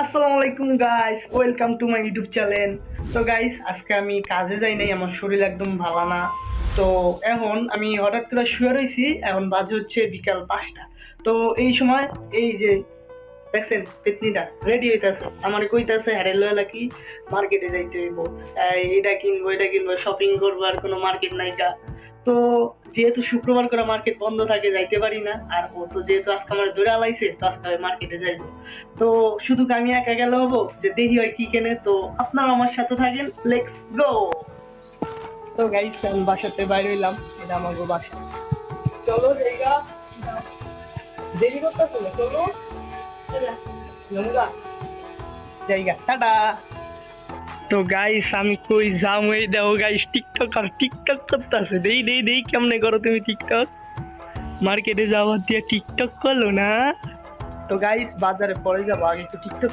আসসালামু আলাইকুম guys, welcome to my YouTube channel. তো গাইস, আজকে আমি কাজে যাই নাই, আমার শরীর একদম ভালো না। তো এখন আমি হঠাৎ করে শুয়ে রয়েছি, এখন বাজে হচ্ছে বিকাল 5টা। তো এই সময় এই যে দেখছেন পেতনিটা রেডি হইতেছে, আমার কইতাছে হ্যারে লয়লা কি মার্কেটে যাইতে হইব, এটা কিনবো এটা কিনবো, শপিং করবো, আর কোনো মার্কেট নাইকা। তো যেহেতু শুক্রবার করে মার্কেট বন্ধ থাকে, যাইতে পারি না। আর ও তো যেহেতু আজকে আমার ধরে আলাইছে, তো আজকে আমি মার্কেটে যাইবো। তো শুধু কি আমি একা গেলে হবো যে দেখি হয় কি কেনে? তো আপনারা আমার সাথে থাকেন, লেটস গো। তো গাইস, আমি বাসাতে বাইরে হইলাম, এটা আমার বাসা। চলো জায়গা, দেরি করতেছো না, চলো জায়গা, টাটা। তো গাইস, আমি কই যাম, এই দেখো গাইস, টিকটক করতেছে। দেই কেমনে করো তুমি টিকটক? মার্কেটে যাওয়ার দিয়ে টিকটক করলো না? তো গাইস, বাজারে পরে যাবো, আগে একটু টিকটক